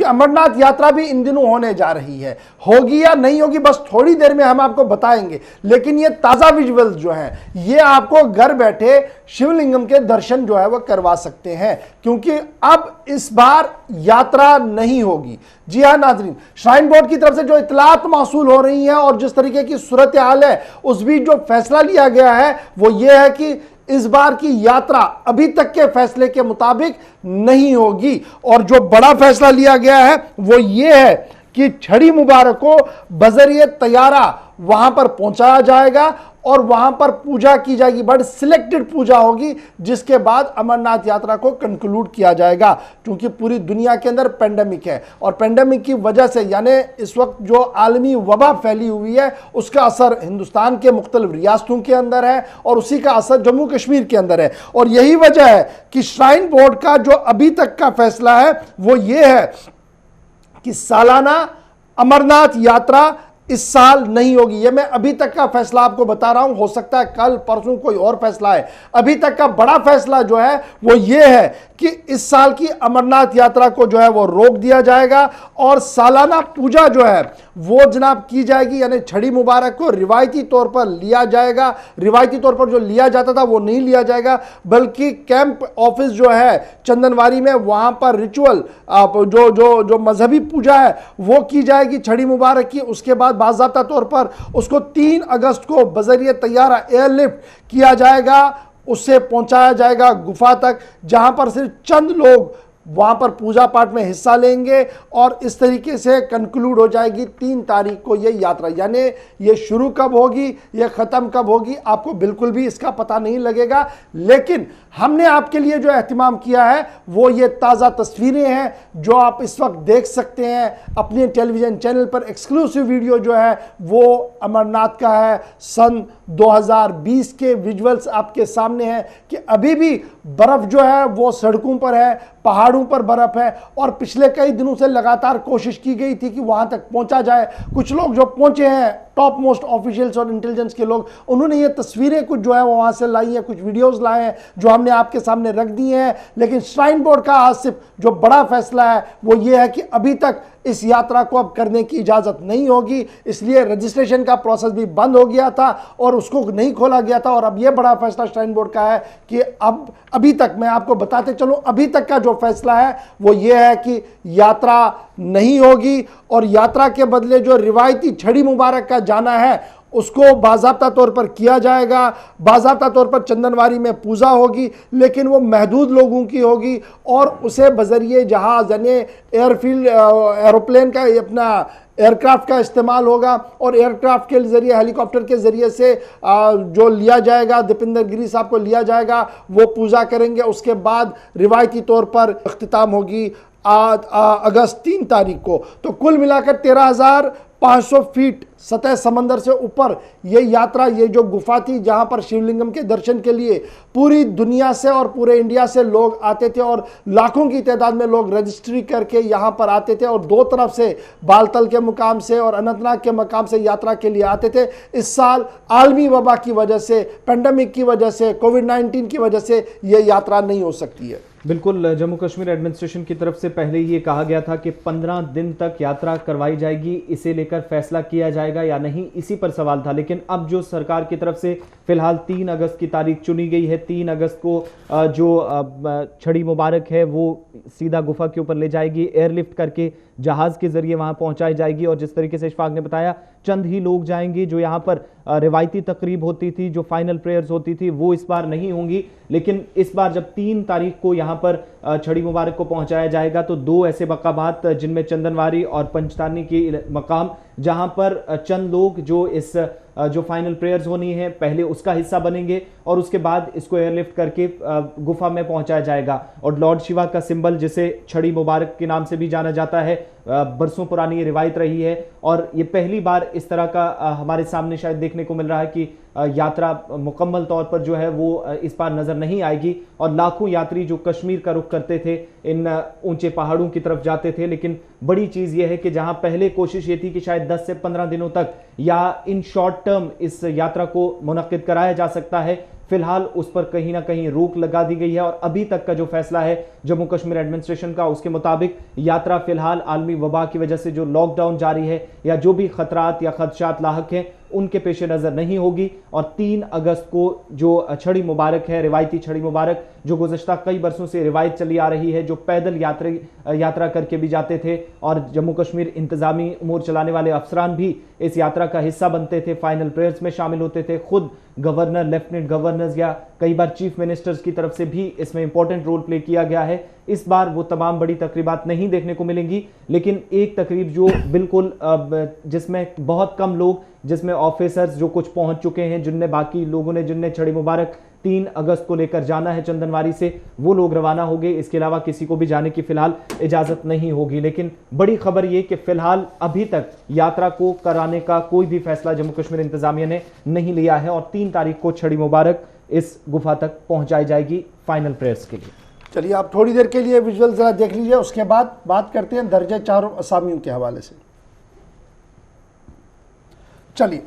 अमरनाथ यात्रा भी इन दिनों होने जा रही है। होगी या नहीं होगी बस थोड़ी देर में हम आपको बताएंगे, लेकिन ये ताजा विजुअल्स जो हैं ये आपको घर बैठे शिवलिंगम के दर्शन जो है वो करवा सकते हैं, क्योंकि अब इस बार यात्रा नहीं होगी। जी हाँ नाज़रीन, श्राइन बोर्ड की तरफ से जो इतलात मौसूल हो रही हैं और जिस तरीके की सूरत हाल है उस बीच जो फैसला लिया गया है वो ये है कि इस बार की यात्रा अभी तक के फैसले के मुताबिक नहीं होगी। और जो बड़ा फैसला लिया गया है वो ये है कि छड़ी मुबारक को बजरिए तैयारा वहां पर पहुंचाया जाएगा और वहां पर पूजा की जाएगी, बड़ी सिलेक्टेड पूजा होगी, जिसके बाद अमरनाथ यात्रा को कंक्लूड किया जाएगा। क्योंकि पूरी दुनिया के अंदर पेंडेमिक है और पेंडेमिक की वजह से यानी इस वक्त जो आलमी वबा फैली हुई है उसका असर हिंदुस्तान के मुख्तलिफ रियासतों के अंदर है और उसी का असर जम्मू कश्मीर के अंदर है। और यही वजह है कि श्राइन बोर्ड का जो अभी तक का फैसला है वो ये है कि सालाना अमरनाथ यात्रा इस साल नहीं होगी। ये मैं अभी तक का फैसला आपको बता रहा हूं, हो सकता है कल परसों कोई और फैसला है। अभी तक का बड़ा फैसला जो है वो ये है कि इस साल की अमरनाथ यात्रा को जो है वो रोक दिया जाएगा और सालाना पूजा जो है वो जनाब की जाएगी, यानी छड़ी मुबारक को रिवायती तौर पर लिया जाएगा। रिवायती तौर पर जो लिया जाता था वो नहीं लिया जाएगा, बल्कि कैंप ऑफिस जो है चंदनवारी में वहां पर रिचुअल जो जो जो मजहबी पूजा है वो की जाएगी छड़ी मुबारक की। उसके बाद बाज़ाब्ता तौर पर उसको 3 अगस्त को बजरिए तैयारा एयरलिफ्ट किया जाएगा, उससे पहुंचाया जाएगा गुफा तक, जहां पर सिर्फ चंद लोग वहां पर पूजा पाठ में हिस्सा लेंगे और इस तरीके से कंक्लूड हो जाएगी 3 तारीख को ये यात्रा। यानी ये शुरू कब होगी ये ख़त्म कब होगी आपको बिल्कुल भी इसका पता नहीं लगेगा। लेकिन हमने आपके लिए जो एहतमाम किया है वो ये ताज़ा तस्वीरें हैं जो आप इस वक्त देख सकते हैं अपने टेलीविज़न चैनल पर। एक्सक्लूसिव वीडियो जो है वो अमरनाथ का है, सन 2020 के विजुअल्स आपके सामने हैं कि अभी भी बर्फ़ जो है वो सड़कों पर है, पहाड़ों पर बर्फ है और पिछले कई दिनों से लगातार कोशिश की गई थी कि वहां तक पहुंचा जाए। कुछ लोग जो पहुंचे हैं टॉप मोस्ट ऑफिशियल्स और इंटेलिजेंस के लोग, उन्होंने ये तस्वीरें कुछ जो है वो वहां से लाई हैं, कुछ वीडियोस लाए हैं जो हमने आपके सामने रख दी हैं। लेकिन श्राइन बोर्ड का आज सिर्फ जो बड़ा फैसला है वो ये है कि अभी तक इस यात्रा को अब करने की इजाज़त नहीं होगी, इसलिए रजिस्ट्रेशन का प्रोसेस भी बंद हो गया था और उसको नहीं खोला गया था। और अब यह बड़ा फैसला श्राइन बोर्ड का है कि अब अभी तक मैं आपको बताते चलूं, अभी तक का जो फैसला है वो ये है कि यात्रा नहीं होगी और यात्रा के बदले जो रिवायती छड़ी मुबारक का जाना है उसको बाज़ाब्ता तौर पर किया जाएगा। बाज़ाब्ता तौर पर चंदनवारी में पूजा होगी, लेकिन वो महदूद लोगों की होगी और उसे बजरिए जहाज़ यानी एयरफील्ड एरोप्लेन का अपना एयरक्राफ्ट का इस्तेमाल होगा और एयरक्राफ्ट के ज़रिए हेलीकॉप्टर के ज़रिए से जो लिया जाएगा, दीपेंद्र गिरी साहब को लिया जाएगा, वो पूजा करेंगे। उसके बाद रिवायती तौर पर अख्तिताम होगी अगस्त 3 तारीख को। तो कुल मिलाकर 13,500 फीट सतह समंदर से ऊपर ये यात्रा, ये जो गुफा थी जहां पर शिवलिंगम के दर्शन के लिए पूरी दुनिया से और पूरे इंडिया से लोग आते थे और लाखों की तादाद में लोग रजिस्ट्री करके यहां पर आते थे और 2 तरफ से बालतल के मुकाम से और अनंतनाग के मकाम से यात्रा के लिए आते थे। इस साल आलमी वबा की वजह से, पेंडेमिक की वजह से, कोविड-19 की वजह से ये यात्रा नहीं हो सकती है। बिल्कुल, जम्मू कश्मीर एडमिनिस्ट्रेशन की तरफ से पहले ये कहा गया था कि 15 दिन तक यात्रा करवाई जाएगी, इसे लेकर फैसला किया जाएगा या नहीं, इसी पर सवाल था। लेकिन अब जो सरकार की तरफ से फिलहाल 3 अगस्त की तारीख चुनी गई है, 3 अगस्त को जो छड़ी मुबारक है वो सीधा गुफा के ऊपर ले जाएगी, एयरलिफ्ट करके जहाज के जरिए वहां पहुंचाई जाएगी। और जिस तरीके से इशफाक ने बताया, चंद ही लोग जाएंगे। जो यहाँ पर रिवायती तकरीब होती थी, जो फाइनल प्रेयर्स होती थी, वो इस बार नहीं होंगी। लेकिन इस बार जब 3 तारीख को यहाँ पर छड़ी मुबारक को पहुंचाया जाएगा तो 2 ऐसे मकामात, जिनमें चंदनवारी और पंचतानी की मकाम, जहां पर चंद लोग जो इस जो फाइनल प्रेयर्स होनी है पहले उसका हिस्सा बनेंगे और उसके बाद इसको एयरलिफ्ट करके गुफा में पहुंचाया जाएगा। और लॉर्ड शिवा का सिंबल, जिसे छड़ी मुबारक के नाम से भी जाना जाता है, बरसों पुरानी रिवायत रही है और ये पहली बार इस तरह का हमारे सामने शायद देखने को मिल रहा है कि यात्रा मुकम्मल तौर पर जो है वो इस बार नजर नहीं आएगी। और लाखों यात्री जो कश्मीर का रुख करते थे, इन ऊंचे पहाड़ों की तरफ जाते थे। लेकिन बड़ी चीज ये है कि जहां पहले कोशिश ये थी कि शायद 10 से 15 दिनों तक या इन शॉर्ट टर्म इस यात्रा को मुनक्किद कराया जा सकता है, फिलहाल उस पर कहीं ना कहीं रोक लगा दी गई है और अभी तक का जो फैसला है जम्मू कश्मीर एडमिनिस्ट्रेशन का, उसके मुताबिक यात्रा फिलहाल आलमी वबा की वजह से जो लॉकडाउन जारी है या जो भी खतरात या खदशात लाहक हैं उनके पेश नज़र नहीं होगी। और 3 अगस्त को जो छड़ी मुबारक है, रिवायती छड़ी मुबारक जो गुज़श्ता कई बरसों से रिवायत चली आ रही है, जो पैदल यात्रा करके भी जाते थे और जम्मू कश्मीर इंतजामी उमूर चलाने वाले अफसरान भी इस यात्रा का हिस्सा बनते थे, फाइनल प्रेयर्स में शामिल होते थे, खुद गवर्नर, लेफ्टिनेंट गवर्नर्स या कई बार चीफ मिनिस्टर्स की तरफ से भी इसमें इंपॉर्टेंट रोल प्ले किया गया है। इस बार वो तमाम बड़ी तकरीबात नहीं देखने को मिलेंगी, लेकिन एक तकरीब जो बिल्कुल जिसमें बहुत कम लोग, जिसमें ऑफिसर्स जो कुछ पहुंच चुके हैं, जिनने बाकी लोगों ने जिनने छड़ी मुबारक 3 अगस्त को लेकर जाना है चंदनवारी से, वो लोग रवाना हो गए। इसके अलावा किसी को भी जाने की फिलहाल इजाजत नहीं होगी। लेकिन बड़ी खबर ये कि फिलहाल अभी तक यात्रा को कराने का कोई भी फैसला जम्मू कश्मीर इंतजामिया ने नहीं लिया है और 3 तारीख को छड़ी मुबारक इस गुफा तक पहुंचाई जाएगी फाइनल प्रेयर्स के लिए। चलिए आप थोड़ी देर के लिए विजुअल जरा देख लीजिए, उसके बाद बात करते हैं दर्जे 4 असामियों के हवाले से। चलिए